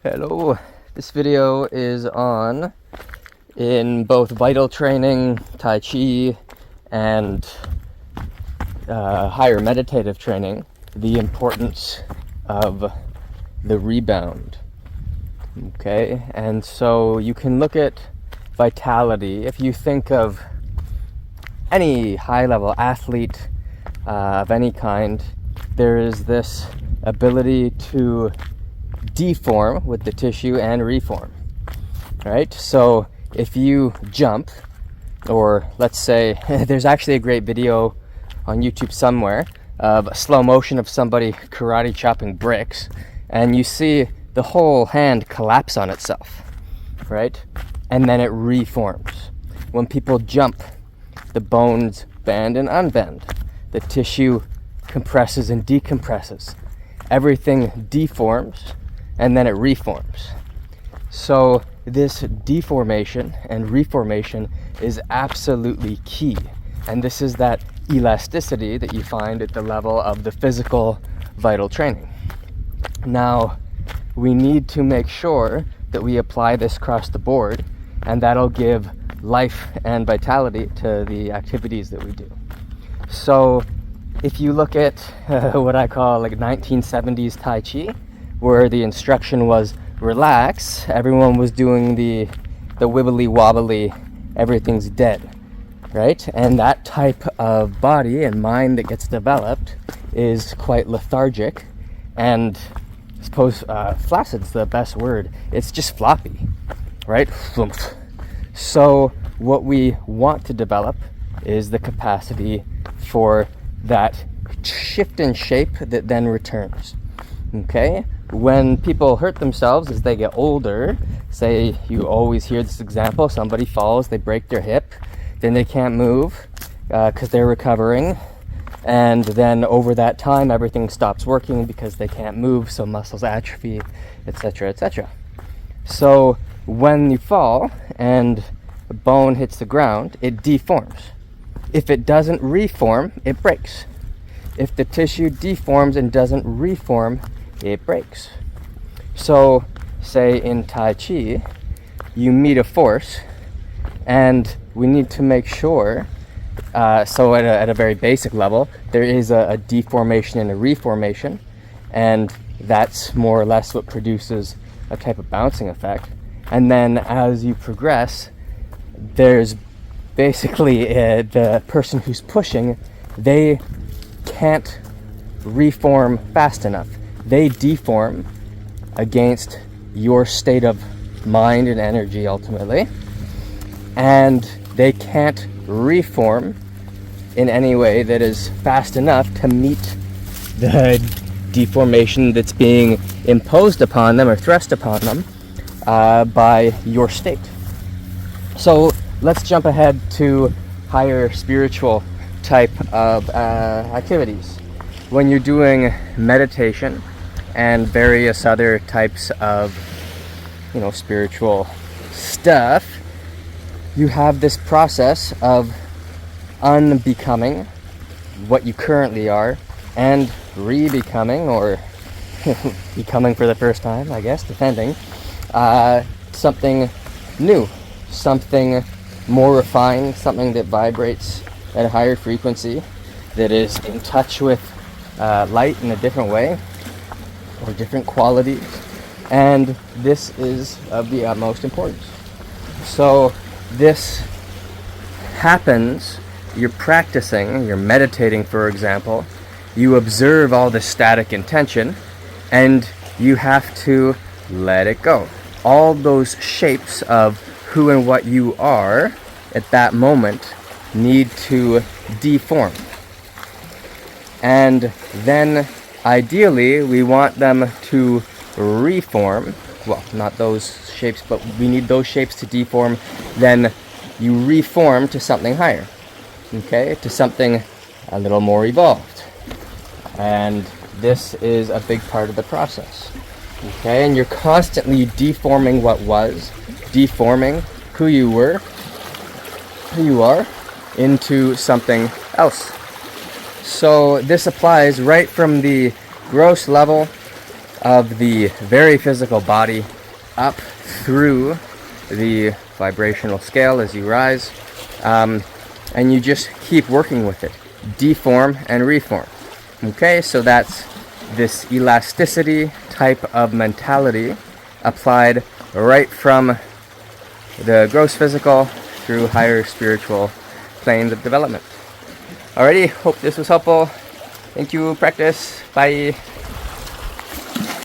Hello, this video is on, in both vital training, Tai Chi, and higher meditative training, the importance of the rebound. Okay, and so you can look at vitality. If you think of any high-level athlete of any kind, there is this ability to deform with the tissue and reform, right? So if you jump, or let's say there's actually a great video on YouTube somewhere of a slow motion of somebody karate chopping bricks, and you see the whole hand collapse on itself, right? And then it reforms. When people jump, the bones bend and unbend. The tissue compresses and decompresses. Everything deforms and then it reforms. So this deformation and reformation is absolutely key. And this is that elasticity that you find at the level of the physical vital training. Now, we need to make sure that we apply this across the board, and that'll give life and vitality to the activities that we do. So if you look at what I call like 1970s Tai Chi, where the instruction was relax, everyone was doing the wibbly wobbly, everything's dead, right? And that type of body and mind that gets developed is quite lethargic, and I suppose flaccid's the best word. It's just floppy, right? So what we want to develop is the capacity for that shift in shape that then returns. Okay? When people hurt themselves as they get older, say you always hear this example, somebody falls, they break their hip, then they can't move because they're recovering, and then over that time everything stops working because they can't move, so muscles atrophy, etc., etc. So when you fall and a bone hits the ground, it deforms. If it doesn't reform, it breaks. If the tissue deforms and doesn't reform, it breaks. So say in Tai Chi, you meet a force, and we need to make sure, so at a very basic level, there is a deformation and a reformation, and that's more or less what produces a type of bouncing effect. And then as you progress, there's basically the person who's pushing, they can't reform fast enough. They deform against your state of mind and energy ultimately, and they can't reform in any way that is fast enough to meet the deformation that's being imposed upon them or thrust upon them by your state. So let's jump ahead to higher spiritual type of activities. When you're doing meditation and various other types of, spiritual stuff, you have this process of unbecoming what you currently are and re-becoming, or becoming for the first time, I guess, depending, something new, something more refined, something that vibrates at a higher frequency, that is in touch with light in a different way or different qualities, and this is of the utmost importance. So this happens, you're practicing, you're meditating, for example, you observe all the static intention, and you have to let it go. All those shapes of who and what you are at that moment need to deform. And then ideally we want them to reform. Well, not those shapes, but we need those shapes to deform. Then you reform to something higher, okay, to something a little more evolved. And this is a big part of the process, okay? And you're constantly deforming what was, deforming who you were, who you are, into something else. So this applies right from the gross level of the very physical body up through the vibrational scale as you rise, and you just keep working with it. Deform and reform. Okay, so that's this elasticity type of mentality applied right from the gross physical through higher spiritual planes of development. Alrighty, hope this was helpful. Thank you, practice. Bye.